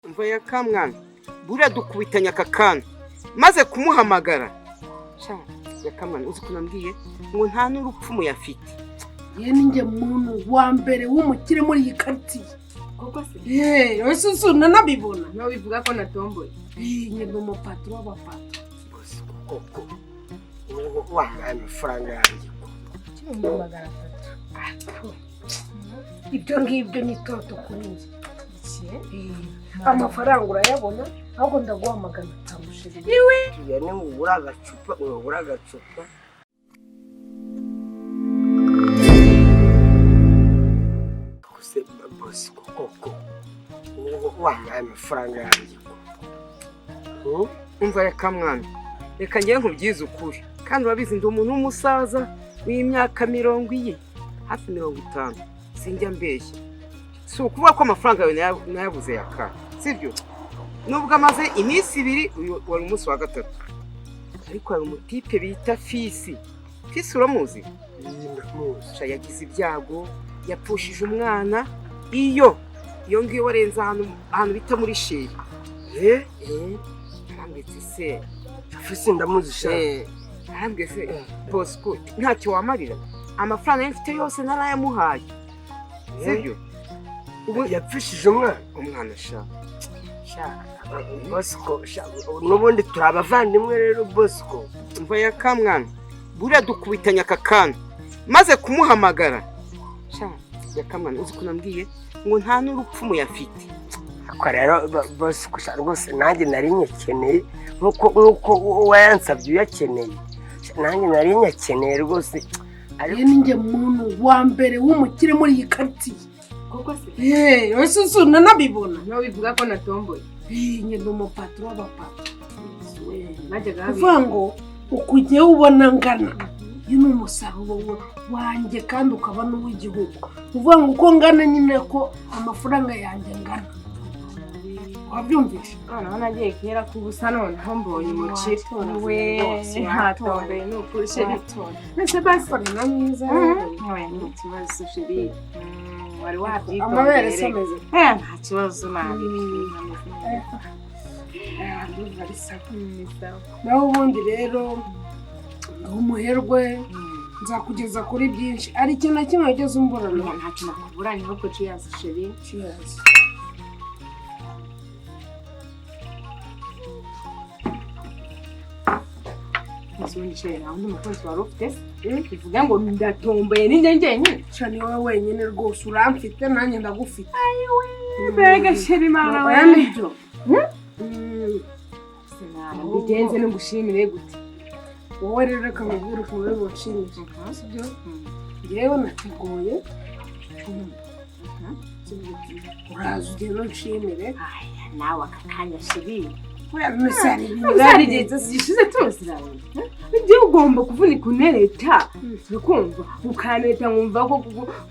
Umva ya kamwana buriya dukubitanya aka kana maze kumuhamagara sha ya kamwana uzi kunambwiye ngo nta n'urupfu muyafite. Ye ninjye muntu wa mbere w'umukire muri iyi quartier. Koko se ese nabibona no bivuga ko natomboye. Nye mu patro w'abapatro. Bose koko wampaye amafaranga yanjye Kimwe magana 3. Ibyo ngibyo ni toto kuri njye. Amafaranga urayabona ahubwo ndaguhamagana tamushije. Iwe yani ngura agacupa kose bose koko wampaye amafaranga yanjye Umva ya kamwana reka ngiye nkubyize ukuri kandi urabizi ndi umuntu w'umusaza w'imyaka 40 hafi 50 sinjya mbeshya. Si ukuvuga ko amafaranga yawe nayabuze yaka sibyo nubwo amaze iminsi 2 uyu wari umunsi wa 3 ariko hari umutipe bita Fisi uramuzi ndamuzi yagize ibyago yapfushije umwana iyo ngiyo warenza ahantu bita muri sheri arambwetse se Fisi ndamuzi sha arambwetse Bosco ntacyo wamarira amafaranga mfite yose narayamuhaye sibyo ubu yapfishije umwana sha Bosco n'ubundi turabavandimwe rero Bosco. Umva ya kamwana buriya dukubitanya aka kana maze kumuhamagara sha ya kamwana uzi kunambwiye ngo nta n'urupfu muyafite. Ako rero Bosco rwose nanjye nari nyakeneye nkuko wayansabye uyakeneye nanjye nari nyakeneye rwose. Ye ninjye muntu wa mbere w'umukire muri iyi quartier. koko se ese nabibona no bivuga ko natomboye. nye mu patro w'abapatro. Najyaga Kuvuga ngo ukugiye ubona ngana ni umusaruro wanjye kandi ukaba n'uw'igihugu. Kuvuga ngo uko ngana nyine ko amafaranga yanjye ngana. Wabyumvise? nagiye kera ku busa none aho mbonye umukire. Ntatomboye n'ukuri sheri. Ese basi na mwiza ntoya ni ikibazo sheri. Wari wabyitondeye. amabere se ameze. Nta kibazo nabi. Naho ubundi rero umuherwe nzakugeza kuri byinshi. Ari ikintu na kimwe wigeze umburana. Ntacyo nakuburanye ahubwo cheers sheri. Cheers. Ubundi sheri nawe undi mukunzi wari ufite bivuga ngo ndatomboye ninjye njyenyine. Ni wowe wenyine rwose uramfite nanjye ndagufite. Mbega sheri mana we. Nibyo. Bigenze no gushimire gute. Wowe rero reka nkubwire ukuntu uri bunshimishe. Sibyo? Yewe nateguye. Uraza ugenda unshimire. Nawe akakanya sheri. Uzari igihe gishize tuziranye. Ibyo ugomba kuvunika unereta. Ukumva ukaneta nkumva ko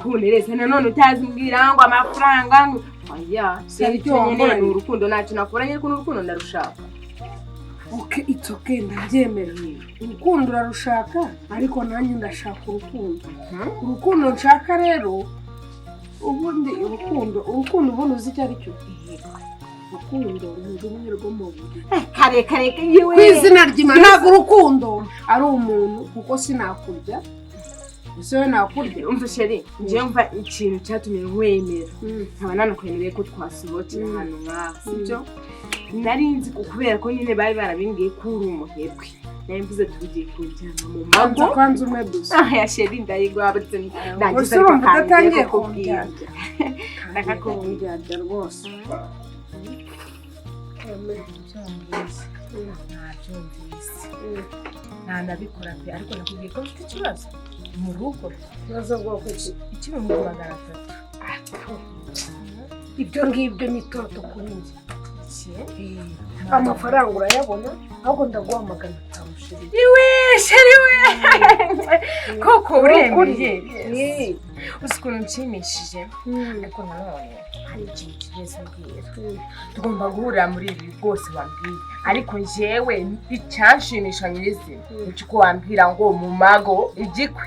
kunereza nanone utazimbwira ngo amafaranga ngo oya cyo nyine ni urukundo ntacyo nakoranye ko n'urukundo ndarushaka. Okay, it's okay, ndabyemera. Urukundo urarushaka ariko nanjye ndashaka urukundo. Urukundo nshaka rero ubundi urukundo ubundi uzi icyo ari cyo. Urukundo ni rumwe rwo mu buri. Kare yewe. Kwizina ry'Imana ntabwo urukundo ari umuntu kuko sinakurya. Ese we nakurya. Umva sheri, nje mva ikintu cyatumye nkwemera. Nkaba nanakwemereye ko twasohokera hano ngaha. Sibyo? Nari nzi kubera ko nyine bari barabimbwiye ko uri umuherwe. Nari mvuze tugiye kujyana mu mago. Kwanza umwe dusa. Ya sheri ndayigwa abatse ndagize ariko katangiye kubwira. Ndakakubwira rwose. Nabikora pe ariko nakubwiye ko mfite ikibazo mu rugo. Ikibazo bwoko iki mu magana 3. Ibyo ngibyo ni toto kuri njye. Amafaranga urayabona ahubwo ndaguhamagana tamushije. Iwe sheri we. Koko urembye. Usikuntu nshimishije. Ariko nanone hari ikintu kigeze mbwira. Tugomba guhurira muri ibi bwose wambwiye. Ariko njyewe icyanshimisha nyirizina. Uko wambwira ngo mu mago igikwe.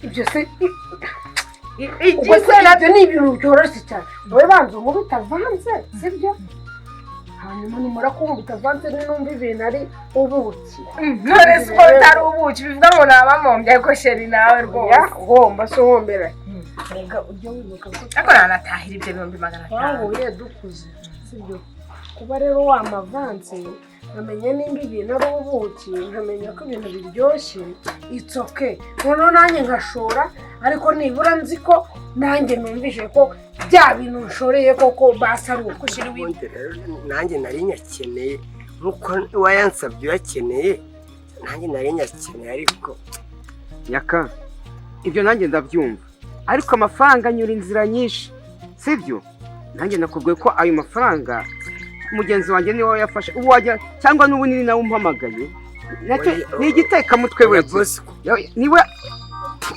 Ibyo se ubwo se ibyo ni ibintu byoroshye cyane wowe banza umubi utavanze sibyo hanyuma nimara kumva utavanze n'umva ibintu ari ubuki none se ko bitari ubuki bivuga ngo nabamombye ariko sheri nawe rwose ugomba se uhombera reka ujye wibuka ko ariko nanatahira ibyo 500. twahuye dukuze sibyo kuba rero wamavanze nkamenya nimba ibintu ari ubuki nkamenya ko ibintu biryoshye it's okay noneho nanjye nkashora ariko nibura nzi ko nanjye numvise ko bya bintu nshoreye koko basa ari uko nanjye nari nyakeneye nk'uko wayansabye uyakeneye nanjye nari nyakeneye ariko Nyaka ibyo nanjye ndabyumva ariko amafaranga anyura inzira nyinshi sibyo nanjye nakubwiye ko ayo mafaranga mugenzi wanjye niwe wayafashe ubu wajya cyangwa n'ubunini nawe umpamagaye ni igitekamutwe we niwe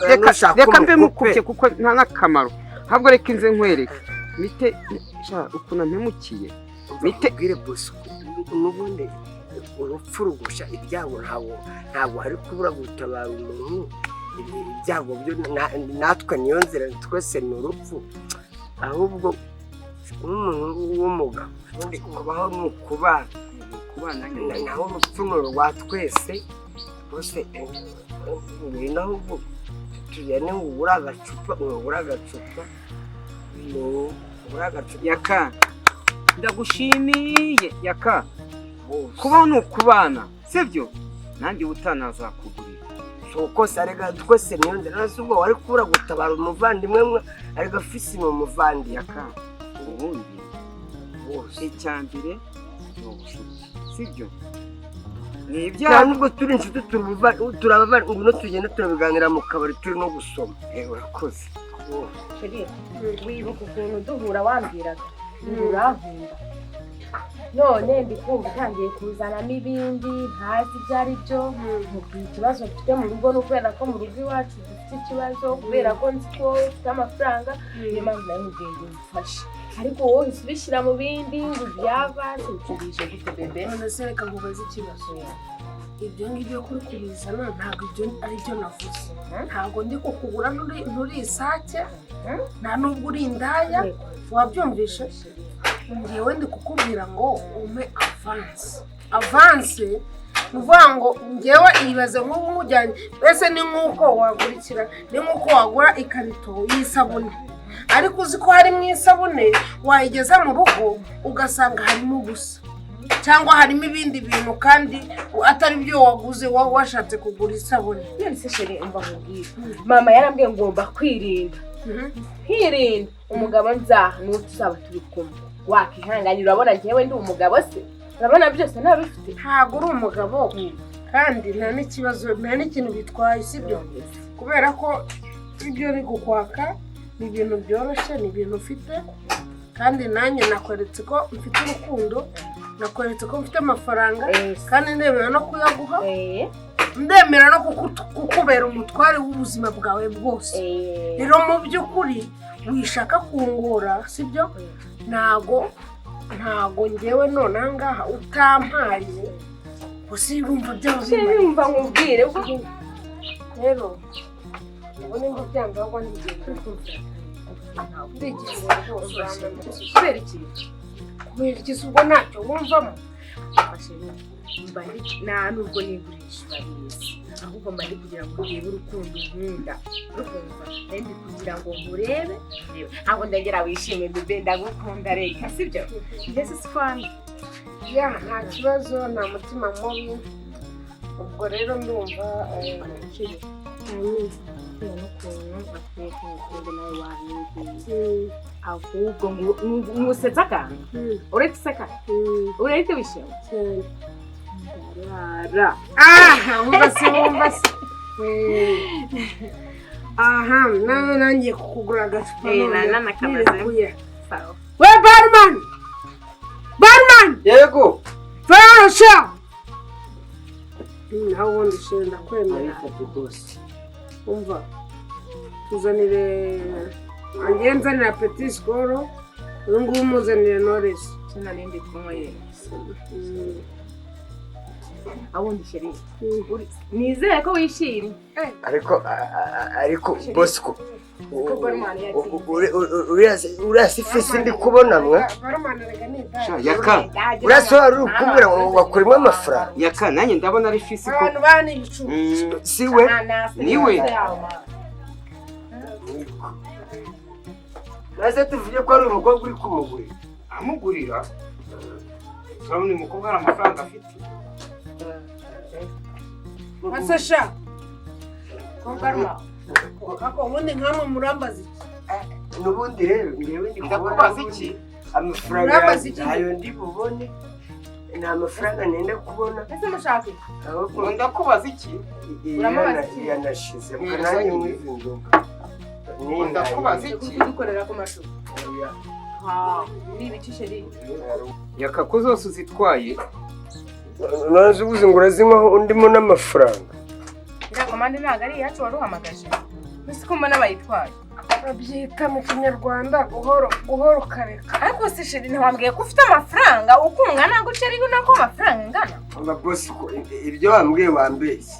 reka mbe mukubye kuko nta n'akamaro ahubwo reka inze nkwereke mite ukuntu mpemukiye mite bwire bosi n'ubundi urupfu rugusha ibyago ntabwo hari kubura gutabara umuntu ibyago byo natwe niyo nzira twese ni urupfu ahubwo nk'umuntu w'umugabo ubundi kubaho ni ukubana naho urupfu ni urwa twese rwose ngwino ahubwo tugende ngo ubure agacupa Yaka ndagushimiye Yaka kubaho ni ukubana sibyo nanjye utanazakugurira kose arega twese niyo nzira nasi ubwo wari kubura gutabara umuvandimwe mwe arega fisi mu muvandi Yaka ubundi bose icyambere n'ubushuti sibyo ni ibyaha nubwo turi inshuti turabavana ngo tugende turabiganira mu kabari turi no gusoma urakoze wibuka ukuntu duhura wambwiraga urankunda none ndikumva utangiye kuzanamo ibindi ntazi ibyo ari byo nkubwira ikibazo mfite mu rugo ni ukubera ko mu rugo iwacu dufite ikibazo kubera ko nzi ko ufite amafaranga niyo mpamvu nawe nkubwiye ngo umufashe ariko wowe ubishyira mu bindi ngo byava ntibije gute bebe none se reka nkubaze ikibazo ibyo ngibyo kuri kubizana ntabwo ibyo ari byo navuze ntabwo ndi kukugura nturi isake nta nubwo uri indaya wabyumvishe ngewe ndi kukubwira ngo ume avanse ni ukuvuga ngo ngewe ibaze nk'ubu nkujyanye mbese ni nk'uko wagura ikarito y'isabune ariko uzi ko harimo isabune wayigeza mu rugo ugasanga harimo ubusa cyangwa harimo ibindi bintu kandi atari byo waguze washatse kugura isabune none se sheri umva nkubwire mama yarambwiye ngomba kwirinda umugabo nzaha n'uwo tuzaba turi kumwe wakihanganye urabona njyewe ndi umugabo se urabona byose ntabifite ntabwo uri umugabo kandi nta n'ikibazo nta n'ikintu bitwaye sibyo kubera ko ibyo uri gukwaka ni ibintu byoroshye ni ibintu ufite kandi nanjye nakweretse ko mfite urukundo nakweretse ko mfite amafaranga kandi ndemera no kuyaguha ndemera no kukubera umutware w'ubuzima bwawe bwose rero mu by'ukuri wishaka kungora sibyo ntago ngewe none ahangaha utampaye gusa urumva yumva nkubwire rero ubu nimba byanga ahubwo ndigenda kubera iki ubwo ntacyo wumvamo nta nubwo nigurisha urabizi ahubwo mba ndi kugira ngo urebe urukundo nkunda rukumva ndi kugira ngo nkurebe ntabwo ndagera wishime bebe ndagukunda reka sibyo mbese sifani nta kibazo nta mutima mubi ubwo rero ndumva ahubwo ngusetsa akantu uretse isaka urahita wishima wumva se aha nawe nangiye kukugura agacupa we barman yego farasha nawe ubundi shenda kwemera umva tuzanire angiye nzanira petit skoro uyu nguyu umuzanire noresi sinarindi kunywa yose abundi sheri nizere ko wishimye ariko Bosco uriya si fisi ndi kubona mwe Yaka urasohora uri kumbwira ngo wakurimo amafaranga Yaka nanjye ndabona ari fisi ko abantu banicu siwe niwe naze tuvuge ko ari umukobwa uri kumugurira amugurira urabona uyu mukobwa hari amafaranga afite masasha kogarma ako ubundi nkamwe murambaza iki n'ubundi rero ngewe ndi ndakubaza iki amafaranga Urabaza iki? ayo ndi bubone nta mafaranga nenda kubona ese mushaka ngo ndakubaza iki Uramubaza iki? yanashize mukananye mwizi nzoga ngo ndakubaza iki dukorera ku mashuka ni ibiki sheri Yaka ko zose uzitwaye naze ubuze ngo urazinywaho undimo n'amafaranga iriya komande ntabwo ari iyacu waruhamagaje mbese ko mbona bayitwaye babyita mu kinyarwanda guhora ukareka ariko se sheri ntiwambwiye ko ufite amafaranga uko ungana gutya ariko nako amafaranga angana Bosco ibyo wambwiye wambeshye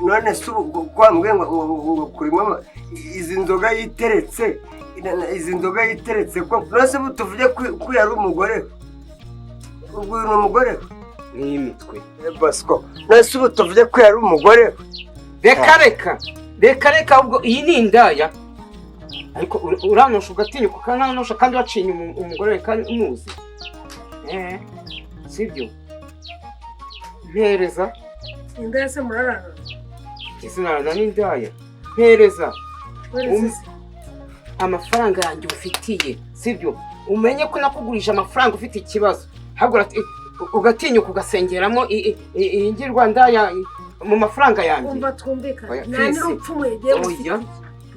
none se ubu ko wambwiye ngo kurimo izi nzoga yiteretse ko nose tuvuge ko yari umugore ubwo uyu ni umugore ni imitwe Bosco nose ubu tuvuge ko yari umugore reka ubwo iyi ni indaya ariko uranosha ugatinyuka ukananosha kandi wacinye umugore kandi umuzi sibyo mpereza indaya se murarana izinarana n'indaya mpereza amafaranga yanjye ufitiye sibyo umenye ko nakugurisha amafaranga ufite ikibazo ugatinyuka ugasengeramo iyi ngirwandaya mu mafaranga yanjye umva twumvikane Oya, nta Chris. n'urupfu mugiye oya gufite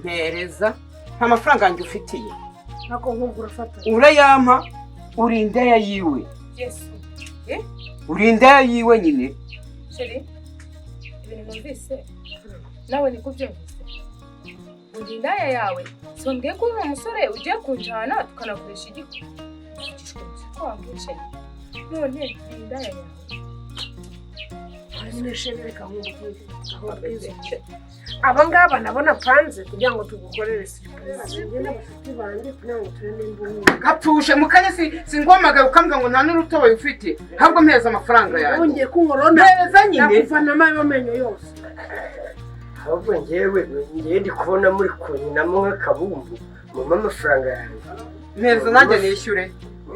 mpereza nta mafaranga yanjye ufitiye ako nk'ubwo urafata urayampa uri indaya yiwe yesu uri indaya yiwe nyine sheri ibintu numvise nawe niko byumvise uri indaya yawe sombwiye ko uri umusore ugiye kunjana tukanakoresha igiko ugishwe ko wambwicaye none uri indaya yawe aba ngaba nabona panze kugira ngo tugukorere siripurize njye n'abashuti banjye kugira ngo turebe nimba umwe gapfushe mu kanya singwamagaye ukambwira ngo nta n'urutoboye ufite ahubwo mpereza amafaranga yanjye wongeye kunkorona mpereza nyine nakuvanamo ayo menyo yose ahubwo ngewe ndi kubona muri kunyinamo nk'akabumbu mumpa amafaranga yanjye mpereza nanjye nishyure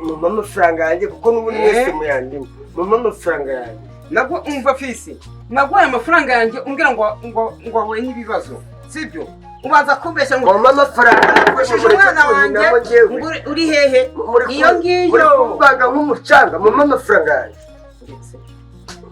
mumpa amafaranga yanjye kuko n'ubundi mwese muyandimo mumpa amafaranga yanjye nabwo umva fisi naguhaye amafaranga yanjye umbwira ngo wahuye n'ibibazo sibyo ubanza kumbeshya ngo mumpa amafaranga ufashije umwana wanjye ngo uri hehe iyo ngiyo muri kubaga nk'umucanga mumpa amafaranga yanjye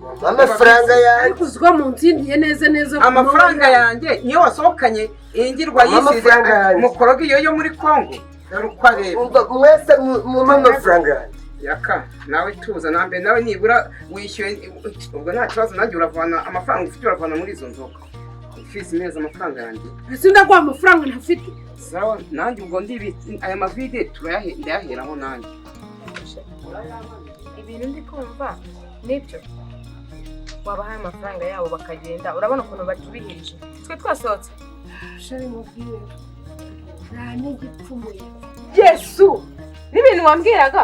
mumpa amafaranga yanjye ariko uziko munsindiye neza amafaranga yanjye niyo wasohokanye iyi ngirwa yisize mukoroga iyo yo muri Kongo dore uko areba mwese mumpa amafaranga yanjye Yaka nawe tuza nambe nawe nibura wishyuye ubwo nta kibazo nanjye uravana amafaranga ufite uravana muri izo nzoga fisi neza amafaranga yanjye ese ndaguha amafaranga ntafite sawa nanjye ubwo aya mavide ndayaheraho nanjye ibintu ndi kumva nibyo wabahaye amafaranga yabo bakagenda urabona ukuntu batubihirije twe twasohotse shari mubwire nta n'igipfumuye yesu n'ibintu wambwiraga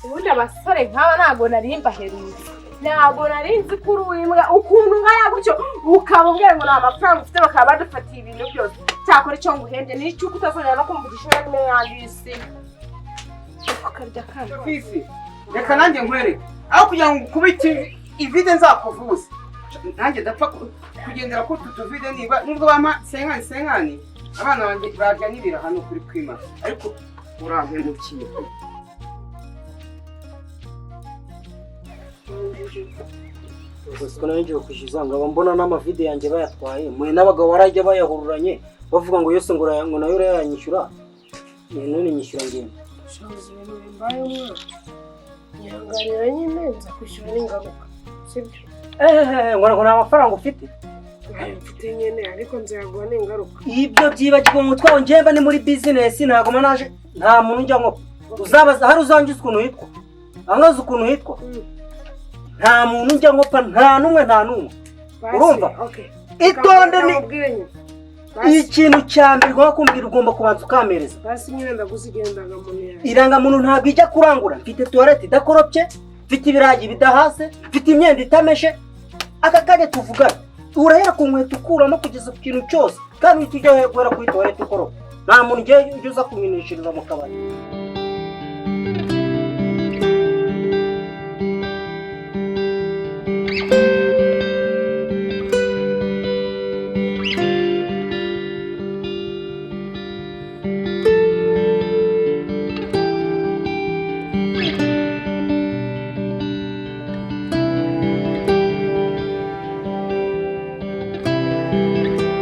ubundi abasore nk'aba ntabwo nari mbaherutse ntabwo nari nzi ko uri uw'imbwa ukuntu nkaya gutyo ukaba ubwira ngo nta mafaranga ufite bakaba badufatiye ibintu byose cyakora icyo nguhembye ni icy'uko utazongera no kumvugisha ururimi yanjye y'isi ukarya kandi fisi reka nanjye nkwereke aho kugira ngo ukubite ivide nzakuvuze nanjye ndapfa kugendera ko utu tuvide niba nubwo bampa senkani abana banjye baryanirira hano kuri kwima ariko urampemukiye Bosco nawe ngiye kwishyuza ngaba mbona n'amavide yanjye bayatwaye mwe n'abagabo barajya bayahururanye bavuga ngo yose ngo nayo urayanyishyura none nyishyura ngenda shabuze ibintu bimbaye umwe nyihanganira nyine nza kwishyura n'ingaruka sibyo ngo nta mafaranga ufite ntayo mfite nyine ariko nzayaguha n'ingaruka ibyo byibagirwa mu mutwe wawe njyemba ni muri bizinesi ntabwo manaje nta muntu ujya ngo uzabaza hari uzangiza ukuntu hitwa angaza ukuntu hitwa nta muntu njya nkopa nta n'umwe urumva itonde ni ikintu cya mbere ugomba kumbwira ugomba kubanza ukamereza basi nyine ndagusigaye indangamuntu yawe irangamuntu ntabwo ijya kurangura mfite tuwarete idakoropye mfite ibirayi bidahase mfite imyenda itameshe aka kanya tuvugana urahera ku nkweto ukuramo kugeza ku kintu cyose kandi uhita ujya guhera kuri tuwarete ukoropa nta muntu ujya uza kumwinishiriza mu kabari